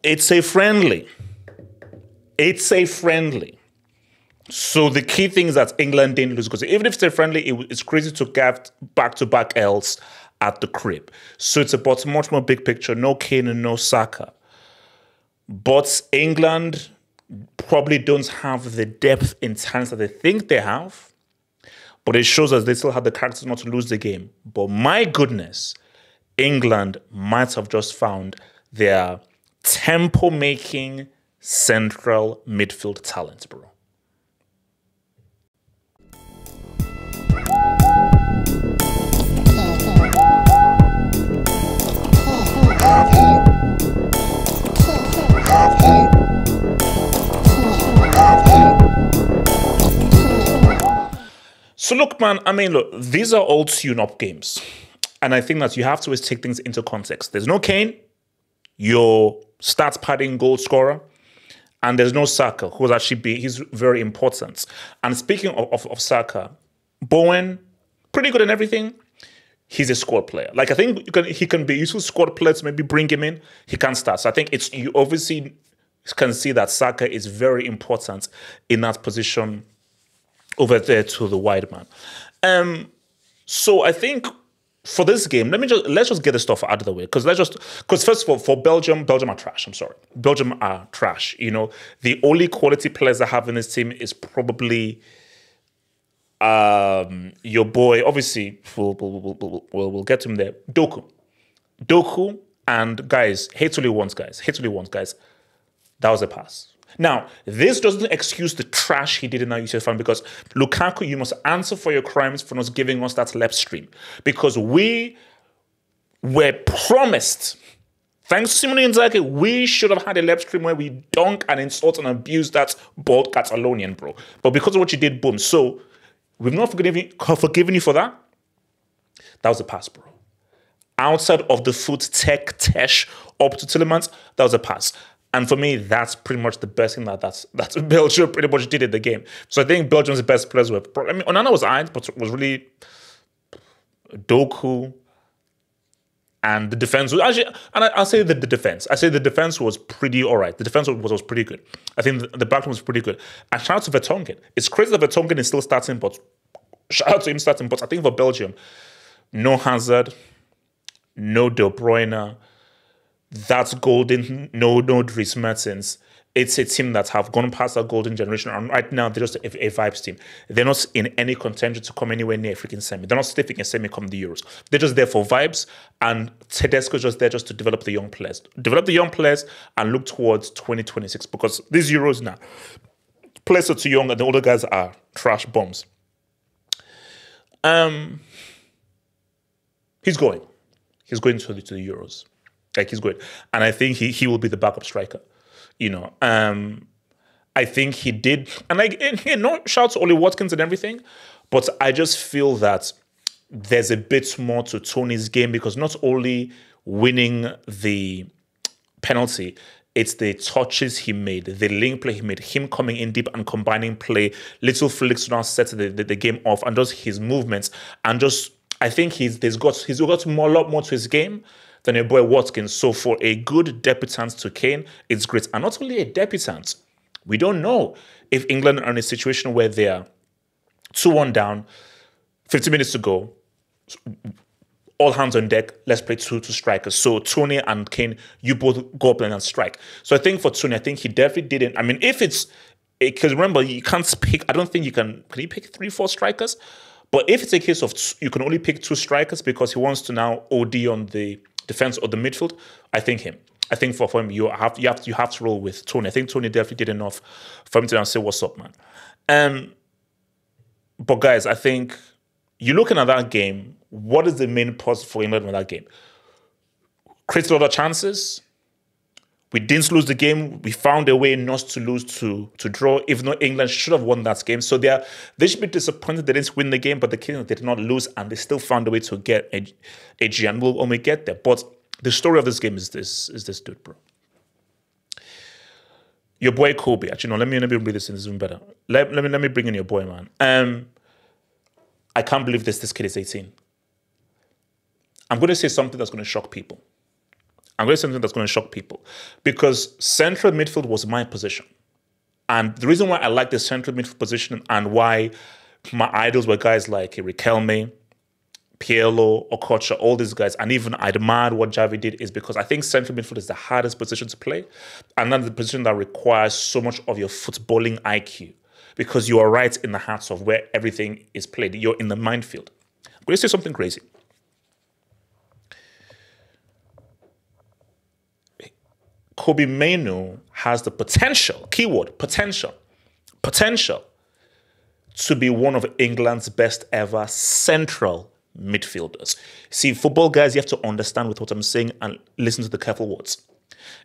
It's a friendly. It's a friendly. So the key thing is that England didn't lose, because even if it's a friendly, it's crazy to get back-to-back L's at the crib. So it's about much more big picture. No Kane and no Saka. But England probably don't have the depth in talent that they think they have. But it shows us they still have the character not to lose the game. But my goodness, England might have just found their tempo-making central midfield talent, bro. So look, man, look, these are all tune-up games. And I think that you have to always take things into context. There's no Kane, your stats padding goal scorer, and there's no Saka, he's very important. And speaking of Saka, Bowen, pretty good in everything. He's a squad player. Like, I think he can be useful squad player to maybe bring him in. He can start. So I think you obviously can see that Saka is very important in that position over there to the wide man. So I think for this game, let's just get the stuff out of the way. Because first of all, for Belgium are trash. I'm sorry. Belgium are trash. You know, the only quality players I have in this team is probably your boy. Obviously, we'll get to him there. Doku and guys, hate only once, guys. That was a pass. Now, this doesn't excuse the trash he did in our UCL fan, because Lukaku, you must answer for your crimes for not giving us that left stream. Because we were promised, thanks to Simone Inzaghi, we should have had a left stream where we dunk and insult and abuse that bald Catalonian, bro. But because of what you did, boom. So, we've not forgiven you for that. That was a pass, bro. Outside of the foot tech tesh up to Tielemans, that was a pass. And for me, that's pretty much the best thing that Belgium pretty much did in the game. So I think Belgium's best players were... Onana was aight, but it was really Doku and the defense. I'll say the defense. I say the defense was pretty all right. The defense was pretty good. I think the backline was pretty good. And shout out to Vertonghen. It's crazy that Vertonghen is still starting, but shout out to him starting. But I think for Belgium, no Hazard, no De Bruyne, that's golden, no Dries Mertens. It's a team that have gone past that golden generation, and right now they're just a vibes team. They're not in any contention to come anywhere near freaking semi. They're not stiffing a semi come the Euros. They're just there for vibes, and Tedesco's just there just to develop the young players. Develop the young players and look towards 2026, because these Euros now, players are too young and the older guys are trash bombs. He's going to the Euros. Like, he's good. And I think he will be the backup striker. You know, I think he did. And shout to Oli Watkins and everything. But I just feel that there's a bit more to Tony's game, because not only winning the penalty, it's the touches he made, the link play he made, him coming in deep and combining play, little flicks to now set the game off, and just his movements. And just, I think he's got a lot more to his game than your boy Watkins. So for a good debutant to Kane, it's great. And not only a debutant, we don't know if England are in a situation where they're 2-1 down, 50 minutes to go, all hands on deck, let's play two strikers. So Tony and Kane, you both go up and strike. So I think for Tony, I think he definitely didn't. If it's, because remember, you can't pick, I don't think you can you pick 3-4 strikers? But if it's a case of you can only pick 2 strikers because he wants to now OD on the defense or the midfield, I think him. I think for him, you have to roll with Tony. I think Tony definitely did enough for him to now say, what's up, man? But guys, I think you're looking at that game, what is the main positive for England in that game? Created a lot of chances. We didn't lose the game. We found a way not to lose, to draw, even though England should have won that game. So they should be disappointed they didn't win the game, but the Kings did not lose, and they still found a way to get a G, and we'll only get there. But the story of this game is this dude, bro. Your boy Kobbie. Actually, no, let me read this in Zoom better. Let me bring in your boy, man. I can't believe this kid is 18. I'm going to say something that's going to shock people. I'm going to say something that's going to shock people. Because central midfield was my position. And the reason why I like the central midfield position and why my idols were guys like Riquelme, Pirlo, Okocha, all these guys, and even I admired what Xavi did, is because I think central midfield is the hardest position to play. And that's the position that requires so much of your footballing IQ, because you are right in the heart of where everything is played. You're in the minefield. I'm going to say something crazy. Kobbie Mainoo has the potential, keyword, potential, to be one of England's best ever central midfielders. See, football guys, you have to understand with what I'm saying and listen to the careful words.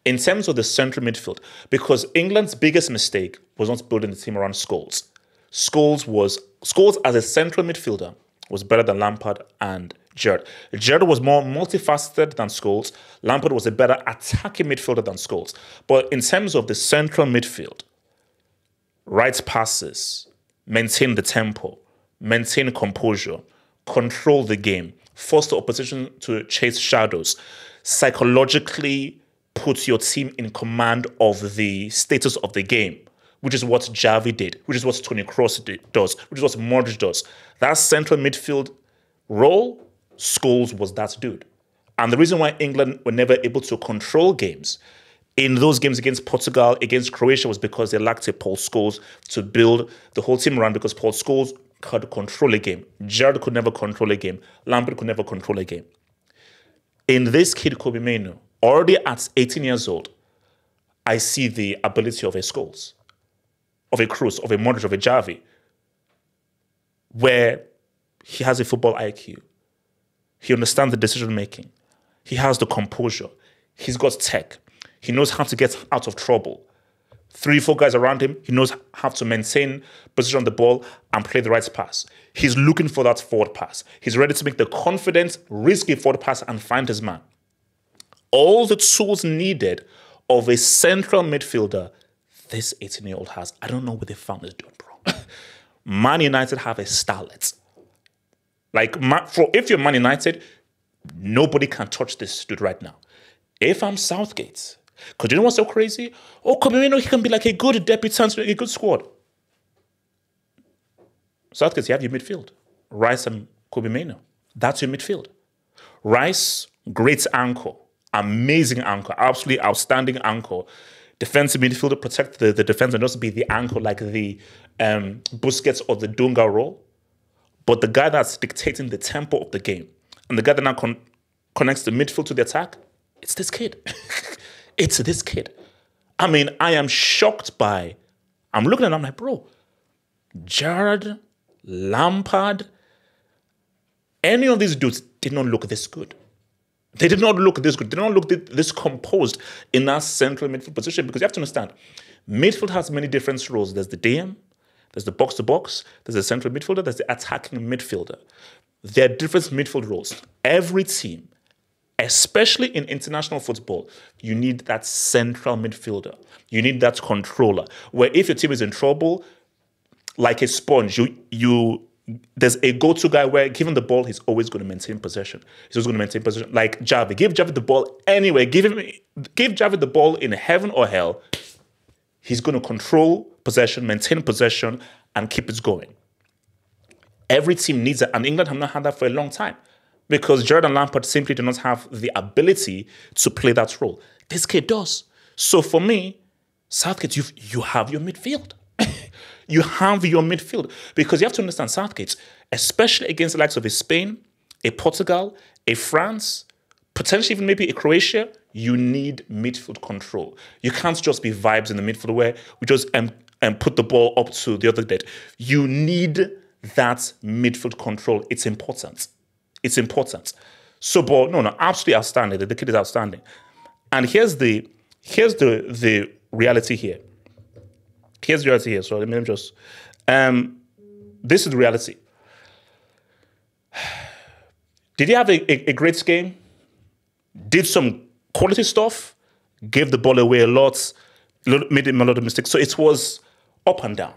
In terms of the central midfield, because England's biggest mistake was not building the team around Scholes. Scholes as a central midfielder was better than Lampard and Jude. Jude was more multifaceted than Scholes. Lampard was a better attacking midfielder than Scholes. But in terms of the central midfield, right passes, maintain the tempo, maintain composure, control the game, force the opposition to chase shadows, psychologically put your team in command of the status of the game, which is what Xavi did, which is what Toni Kroos does, which is what Modric does. That central midfield role, Scholes was that dude. And the reason why England were never able to control games in those games against Portugal, against Croatia, was because they lacked a Paul Scholes to build the whole team around, because Paul Scholes could control a game. Gerrard could never control a game. Lampard could never control a game. In this kid, Kobbie Mainoo, already at 18 years old, I see the ability of a Scholes, of a Kroos, of a Modric, of a Xavi, where he has a football IQ. He understands the decision-making. He has the composure. He's got tech. He knows how to get out of trouble. 3-4 guys around him, he knows how to maintain position on the ball and play the right pass. He's looking for that forward pass. He's ready to make the confident, risky forward pass and find his man. All the tools needed of a central midfielder this 18-year-old has. I don't know what they found this dude, bro. Man United have a starlet. Like, if you're Man United, nobody can touch this dude right now. If I'm Southgate, because you know what's so crazy? Oh, Kobbie Mainoo, he can be like a good debutant, a good squad. Southgate, you have your midfield. Rice and Kobbie Mainoo. That's your midfield. Rice, great anchor. Amazing anchor. Absolutely outstanding anchor. Defensive midfielder, protect the defense and just be the anchor like the Busquets or the Dunga role. But the guy that's dictating the tempo of the game and the guy that now connects the midfield to the attack, it's this kid. It's this kid. I mean, I am shocked by, I'm looking at him, I'm like, bro, Gerrard, Lampard, any of these dudes did not look this good. They did not look this good. They did not look this composed in that central midfield position, because you have to understand, midfield has many different roles. There's the DM, there's the box-to-box, there's the central midfielder, there's the attacking midfielder. There are different midfield roles. Every team, especially in international football, you need that central midfielder. You need that controller, where if your team is in trouble, like a sponge, there's a go-to guy where, given the ball, he's always going to maintain possession. He's always going to maintain possession. Like Xavi, give Xavi the ball anyway. Give Xavi the ball in heaven or hell. He's going to control possession, maintain possession, and keep it going. Every team needs it, and England have not had that for a long time, because Gerrard and Lampard simply do not have the ability to play that role. This kid does. So for me, Southgate, you have your midfield. You have your midfield, because you have to understand, Southgate, especially against the likes of a Spain, a Portugal, a France, potentially even maybe a Croatia, you need midfield control. You can't just be vibes in the midfield where we just put the ball up to the other net. You need that midfield control. It's important. It's important. So, but no, absolutely outstanding. The kid is outstanding. And here's the reality here. Here's the reality here. So let me just, this is the reality. Did he have a great game? Did some quality stuff? Gave the ball away a lot, made him a lot of mistakes. So it was up and down.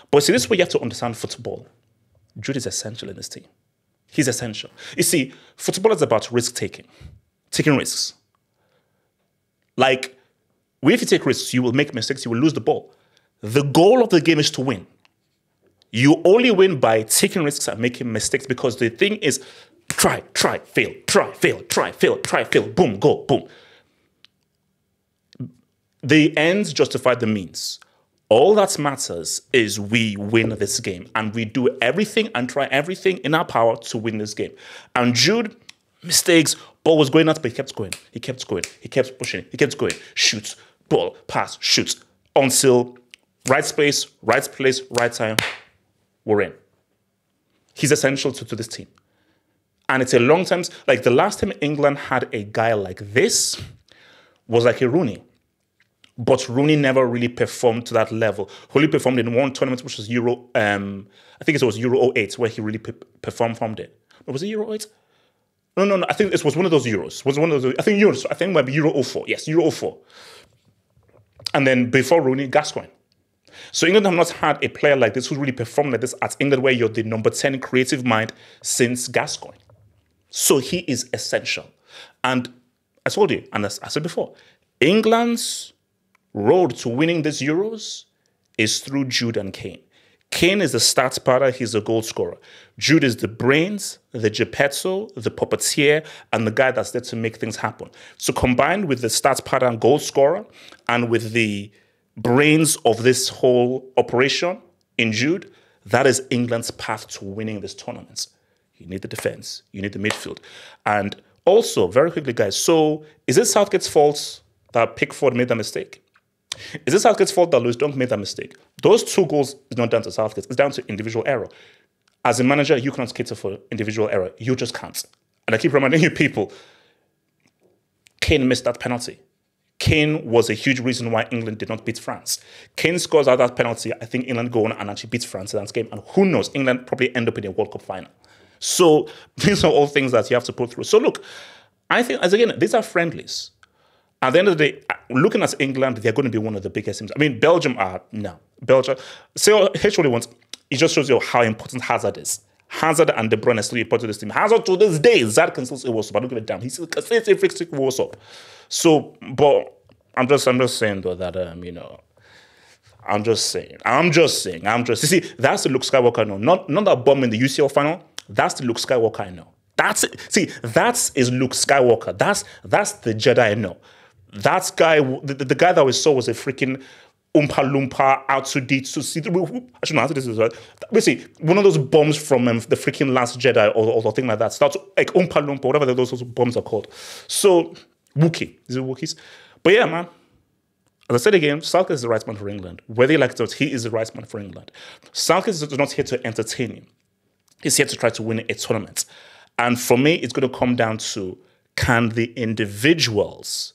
But see, this is where you have to understand football. Jude is essential in this team. He's essential. You see, football is about risk-taking, taking risks. Like, if you take risks, you will make mistakes, you will lose the ball. The goal of the game is to win. You only win by taking risks and making mistakes, because the thing is, try, fail, fail, boom, go, boom. The ends justify the means. All that matters is we win this game, and we do everything and try everything in our power to win this game. And Jude, mistakes, ball was going out, but he kept going. He kept going. He kept pushing. He kept going. Shoots, ball, pass, shoots. Until right space, right place, right time, we're in. He's essential to this team. And it's a long time. Like, the last time England had a guy like this was like a Rooney. But Rooney never really performed to that level. He only performed in one tournament, which was Euro, I think it was Euro 08, where he really performed from there. Or was it Euro 08? No. I think it was one of those Euros. I think it might be Euro 04. Yes, Euro 04. And then before Rooney, Gascoigne. So England have not had a player like this who really performed like this at England, where you're the number 10 creative mind since Gascoigne. So he is essential. And I told you, and as I said before, England's road to winning these Euros is through Jude and Kane. Kane is the stats starter, he's the goal scorer. Jude is the brains, the Geppetto, the puppeteer, and the guy that's there to make things happen. So combined with the stats starter and goal scorer, and with the brains of this whole operation in Jude, that is England's path to winning this tournament. You need the defense, you need the midfield. And also, very quickly, guys, so is it Southgate's fault that Pickford made that mistake? Is it Southgate's fault that Lewis Dunk made that mistake? Those 2 goals is not down to Southgate. It's down to individual error. As a manager, you cannot cater for individual error. You just can't. And I keep reminding you people, Kane missed that penalty. Kane was a huge reason why England did not beat France. Kane scores out that penalty. I think England go on and actually beats France in that game. And who knows, England probably end up in a World Cup final. So these are all things that you have to put through. So look, I think, as again, these are friendlies. At the end of the day, looking at England, they're going to be one of the biggest teams. I mean, Belgium are, no. Belgium, so H only wants, it just shows you how important Hazard is. Hazard and De Bruyne are still important to this team. Hazard to this day, Zad can still say what's up. I don't give a damn. He still can say what's up. So, but I'm just saying though that, I'm just saying. You see, that's the Luke Skywalker I know. Not that bomb in the UCL final. That's the Luke Skywalker I know. That's it. See, that is Luke Skywalker. That's the Jedi I know. That guy, the guy that we saw was a freaking Oompa Loompa R2D2. I should know how to do this. Right? Basically, one of those bombs from the freaking Last Jedi or thing like that. Starts like Oompa Loompa, whatever those bombs are called. So, Wookiee. Is it Wookiees? But yeah, man. As I said again, Southgate is the right man for England. Whether you like it or not, he is the right man for England. Southgate is not here to entertain you. He's here to try to win a tournament. And for me, it's going to come down to, can the individuals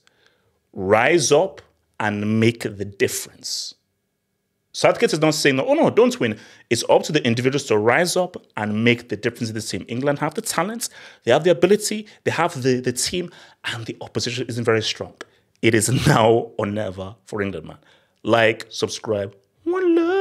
rise up and make the difference? Southgate is not saying, oh no, don't win. It's up to the individuals to rise up and make the difference in this team. England have the talent, they have the ability, they have the team, and the opposition isn't very strong. It is now or never for England, man. Like, subscribe, one love.